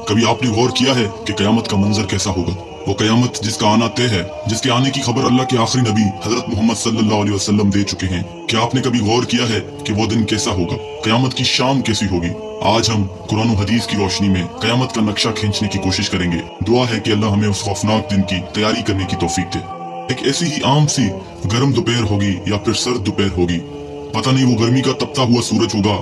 कभी आपने गौर किया है कि कयामत का मंजर कैसा होगा? वो कयामत जिसका आना तय है, जिसके आने की खबर अल्लाह के आखिरी नबी हजरत मोहम्मद सल्लल्लाहु अलैहि वसल्लम दे चुके हैं। क्या आपने कभी गौर किया है कि वो दिन कैसा होगा? कयामत की शाम कैसी होगी? आज हम कुरान और हदीस की रोशनी में कयामत का नक्शा खींचने की कोशिश करेंगे। दुआ है कि अल्लाह हमें उस खौफनाक दिन की तैयारी करने की तौफीक दे। एक ऐसी ही आम सी गर्म दोपहर होगी या फिर सर्द दोपहर होगी। पता नहीं वो गर्मी का तपता हुआ सूरज होगा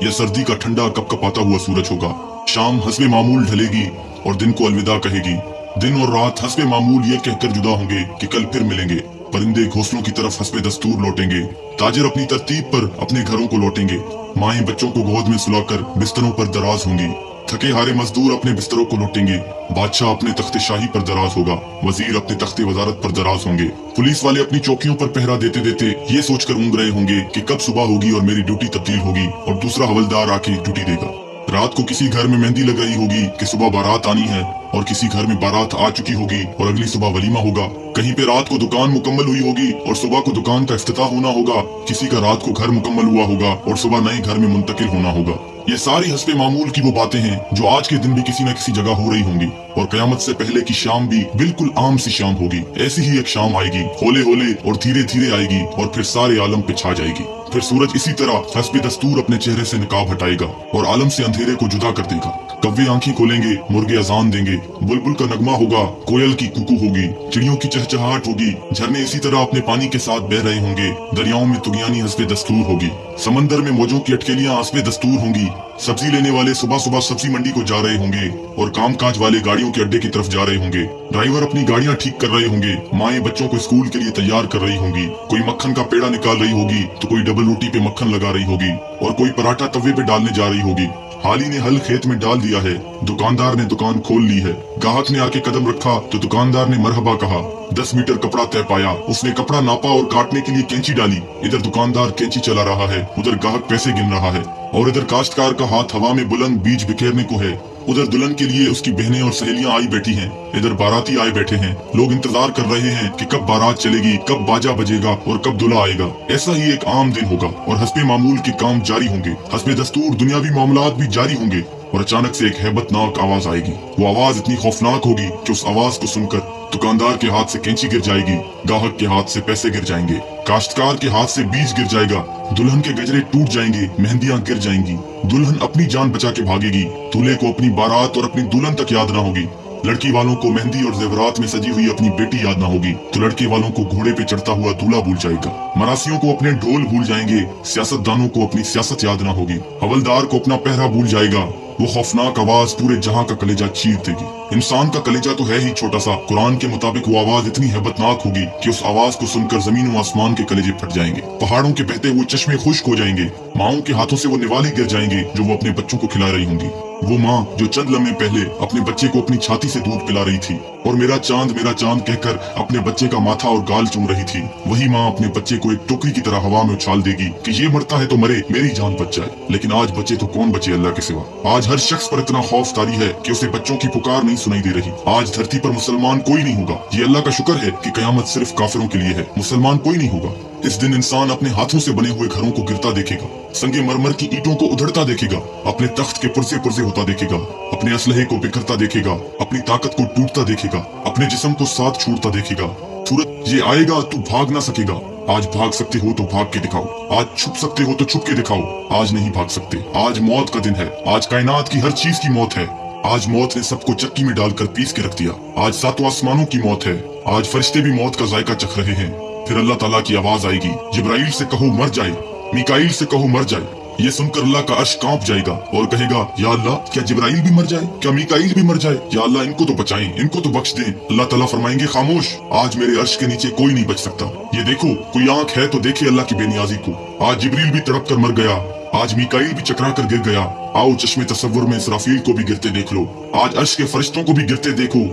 या सर्दी का ठंडा कपकपाता हुआ सूरज होगा। शाम हस्बे मामूल ढलेगी और दिन को अलविदा कहेगी। दिन और रात हस्बे मामूल ये कहकर जुदा होंगे कि कल फिर मिलेंगे। परिंदे घोंसलों की तरफ हस्बे दस्तूर लौटेंगे। ताजिर अपनी तरतीब पर अपने घरों को लौटेंगे। माएं बच्चों को गोद में सुलाकर बिस्तरों पर दराज होंगी। थके हारे मजदूर अपने बिस्तरों को लौटेंगे। बादशाह अपने तख्ते शाही पर दराज होगा। वजीर अपने तख्ते वजारत पर दराज होंगे। पुलिस वाले अपनी चौकियों पर पहरा देते देते ये सोचकर ऊँग रहे होंगे कि कब सुबह होगी और मेरी ड्यूटी तब्दील होगी और दूसरा हवलदार आके ड्यूटी देगा। रात को किसी घर में मेहंदी लग रही होगी कि सुबह बारात आनी है, और किसी घर में बारात आ चुकी होगी और अगली सुबह वलीमा होगा। कहीं पे रात को दुकान मुकम्मल हुई होगी और सुबह को दुकान का इफ्तिताह होना होगा। किसी का रात को घर मुकम्मल हुआ होगा और सुबह नए घर में मुंतकिल होना होगा। ये सारी हस्बे मामूल की वो बातें हैं जो आज के दिन भी किसी न किसी जगह हो रही होंगी, और कयामत से पहले की शाम भी बिल्कुल आम सी शाम होगी। ऐसी ही एक शाम आएगी, होले होले और धीरे धीरे आएगी और फिर सारे आलम पे छा जाएगी। फिर सूरज इसी तरह हस्बे दस्तूर अपने चेहरे से निकाब हटाएगा और आलम से अंधेरे को जुदा कर देगा। कौवे आंखें खोलेंगे, मुर्गे अजान देंगे, बुलबुल का नगमा होगा, कोयल की कुकू होगी, चिड़ियों की चहचहाट होगी, झरने इसी तरह अपने पानी के साथ बह रहे होंगे, दरियाओं में तुगयानी हस्बे दस्तूर होगी, समंदर में मौजों की अटकेलियां हस्बे दस्तूर होंगी। सब्जी लेने वाले सुबह सुबह सब्जी मंडी को जा रहे होंगे और कामकाज वाले गाड़ियों के अड्डे की तरफ जा रहे होंगे। ड्राइवर अपनी गाड़ियां ठीक कर रहे होंगे। माएं बच्चों को स्कूल के लिए तैयार कर रही होंगी। कोई मक्खन का पेड़ा निकाल रही होगी तो कोई डबल रोटी पे मक्खन लगा रही होगी और कोई पराठा तवे पे डालने जा रही होगी। हाली ने हल खेत में डाल दिया है, दुकानदार ने दुकान खोल ली है। गाहक ने आके कदम रखा तो दुकानदार ने मरहबा कहा। 10 मीटर कपड़ा तय पाया, उसने कपड़ा नापा और काटने के लिए कैंची डाली। इधर दुकानदार कैंची चला रहा है, उधर गाहक पैसे गिन रहा है, और इधर काश्तकार का हाथ हवा में बुलंद बीज बिखेरने को है। उधर दुल्हन के लिए उसकी बहनें और सहेलियां आई बैठी हैं। इधर बाराती आए बैठे हैं। लोग इंतजार कर रहे हैं कि कब बारात चलेगी, कब बाजा बजेगा और कब दूल्हा आएगा। ऐसा ही एक आम दिन होगा और हस्बे मामूल के काम जारी होंगे। हस्बे दस्तूर दुनियावी मामलात भी जारी होंगे और अचानक से एक हैबतनाक आवाज आएगी। वो आवाज इतनी खौफनाक होगी कि उस आवाज को सुनकर दुकानदार के हाथ से कैंची गिर जाएगी, गाहक के हाथ से पैसे गिर जाएंगे, काश्तकार के हाथ से बीज गिर जाएगा, दुल्हन के गजरे टूट जाएंगे, मेहंदियां गिर जाएंगी। दुल्हन अपनी जान बचा के भागेगी। दूल्हे को अपनी बारात और अपनी दुल्हन तक याद ना होगी। लड़की वालों को मेहंदी और जेवरात में सजी हुई अपनी बेटी याद ना होगी तो लड़के वालों को घोड़े पे चढ़ता हुआ दूल्हा भूल जाएगा। मरासियों को अपने ढोल भूल जाएंगे। सियासतदानों को अपनी सियासत याद ना होगी। हवलदार को अपना पहरा भूल जाएगा। वो खौफनाक आवाज पूरे जहां का कलेजा चीर देगी। इंसान का कलेजा तो है ही छोटा सा, कुरान के मुताबिक वो आवाज इतनी हैबतनाक होगी कि उस आवाज को सुनकर जमीन और आसमान के कलेजे फट जाएंगे। पहाड़ों के बहते हुए चश्मे खुश्क हो जाएंगे। माओं के हाथों से वो निवाले गिर जाएंगे जो वो अपने बच्चों को खिला रही होंगी। वो माँ जो चंद लम्हे पहले अपने बच्चे को अपनी छाती से दूध पिला रही थी और मेरा चांद कहकर अपने बच्चे का माथा और गाल चूम रही थी, वही माँ अपने बच्चे को एक टोकरी की तरह हवा में उछाल देगी कि ये मरता है तो मरे, मेरी जान बच जाए। लेकिन आज बचे तो कौन बचे अल्लाह के सिवा। आज हर शख्स पर इतना खौफ तारी है कि उसे बच्चों की पुकार नहीं सुनाई दे रही। आज धरती पर मुसलमान कोई नहीं होगा। ये अल्लाह का शुक्र है कि कयामत सिर्फ काफिरों के लिए है, मुसलमान कोई नहीं होगा। इस दिन इंसान अपने हाथों से बने हुए घरों को गिरता देखेगा, संगे मरमर की ईंटों को उधड़ता देखेगा, अपने तख्त के पुर्जे पुर्जे होता देखेगा, अपने असलहे को बिखरता देखेगा, अपनी ताकत को टूटता देखेगा, अपने जिस्म को साथ छूटता देखेगा। सूरज ये आएगा तू भाग ना सकेगा। आज भाग सकते हो तो भाग के दिखाओ, आज छुप सकते हो तो छुप के दिखाओ। आज नहीं भाग सकते। आज मौत का दिन है। आज कायनात की हर चीज की मौत है। आज मौत ने सबको चक्की में डालकर पीस के रख दिया। आज सातों आसमानों की मौत है। आज फरिश्ते भी मौत का जायका चख रहे हैं। फिर अल्लाह ताला की आवाज आएगी, जिब्राइल से कहो मर जाए, मिकाइल से कहो मर जाए। ये सुनकर अल्लाह का अर्श कांप जाएगा और कहेगा, या अल्लाह क्या जिब्राइल भी मर जाए, क्या मिकाइल भी मर जाए? या अल्लाह इनको तो बचाएं, इनको तो बख्श दें। अल्लाह ताला फरमाएंगे, खामोश, आज मेरे अर्श के नीचे कोई नहीं बच सकता। ये देखो, कोई आंख है तो देखे अल्लाह की बेनियाजी को। आज जिब्रील भी तड़प कर मर गया। आज मिकाइल भी चकरा कर गिर गया। आओ चश्मे तसव्वुर में इसराफील को भी गिरते देख लो। आज अर्श के फरिश्तों को भी गिरते देखो।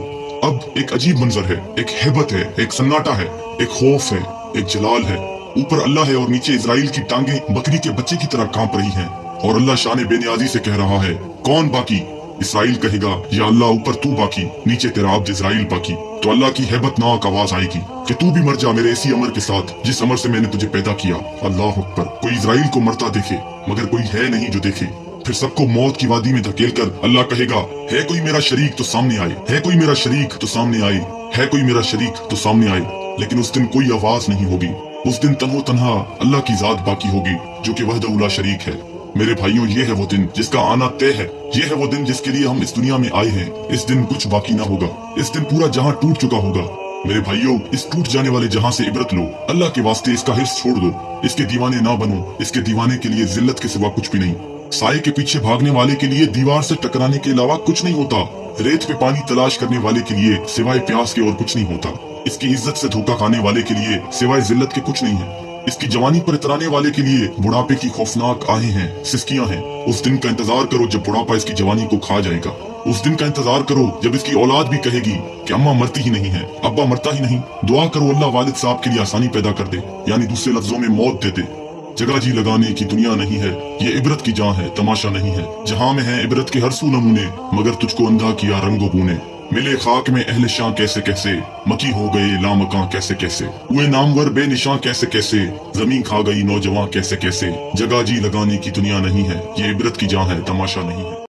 अब एक अजीब मंजर है, एक हैबत है, एक सन्नाटा है, एक खौफ है, एक जलाल है। ऊपर अल्लाह है और नीचे इजराइल की टांगें बकरी के बच्चे की तरह कांप रही हैं। और अल्लाह शान बेनियाजी से कह रहा है, कौन बाकी? इसराइल कहेगा, या अल्लाह ऊपर तू बाकी, नीचे तेरा अब्द इजराइल बाकी। तो अल्लाह की हैबतनाक आवाज आएगी कि तू भी मर जा मेरे इसी अमर के साथ जिस अमर से मैंने तुझे पैदा किया। अल्लाह अकबर। कोई इजराइल को मरता देखे मगर कोई है नहीं जो देखे। फिर सबको मौत की वादी में धकेल कर अल्लाह कहेगा, है कोई मेरा शरीक तो सामने आए, है कोई मेरा शरीक तो सामने आए, है कोई मेरा शरीक तो सामने आए। लेकिन उस दिन कोई आवाज नहीं होगी। उस दिन तन्हो तन्हा अल्लाह की जात बाकी होगी जो कि वहदहू ला शरीक है। मेरे भाइयों, ये है वो दिन जिसका आना तय है। ये है वो दिन जिसके लिए हम इस दुनिया में आए हैं। इस दिन कुछ बाकी ना होगा। इस दिन पूरा जहां टूट चुका होगा। मेरे भाइयों, इस टूट जाने वाले जहां से इबरत लो। अल्लाह के वास्ते इसका हिर्स छोड़ दो। इसके दीवाने ना बनो। इसके दीवाने के लिए जिल्लत के सिवा कुछ भी नहीं। साए के पीछे भागने वाले के लिए दीवार से टकराने के अलावा कुछ नहीं होता। रेत पे पानी तलाश करने वाले के लिए सिवाय प्यास के और कुछ नहीं होता। इसकी इज्जत से धोखा खाने वाले के लिए सिवाय जिल्लत के कुछ नहीं है। इसकी जवानी पर इतराने वाले के लिए बुढ़ापे की खौफनाक आहें हैं, सिसकियां हैं। उस दिन का इंतजार करो जब बुढ़ापा इसकी जवानी को खा जाएगा। उस दिन का इंतजार करो जब इसकी औलाद भी कहेगी कि अम्मा मरती ही नहीं है, अब्बा मरता ही नहीं। दुआ करो अल्लाह वालिद साहब के लिए आसानी पैदा कर दे, यानी दूसरे लफ्जों में मौत दे दे। जगह जी लगाने की दुनिया नहीं है, ये इबरत की जहाँ है, तमाशा नहीं है। जहाँ में है इबरत के हर सू नमूने, मगर तुझको अंधा किया रंगो बूने। मिले खाक में अहले शां कैसे कैसे, मकी हो गए लामकां कैसे कैसे। हुए नामवर बेनिशां कैसे कैसे, जमीन खा गई नौजवान कैसे कैसे। जगह जी लगाने की दुनिया नहीं है, ये इबरत की जहाँ है, तमाशा नहीं है।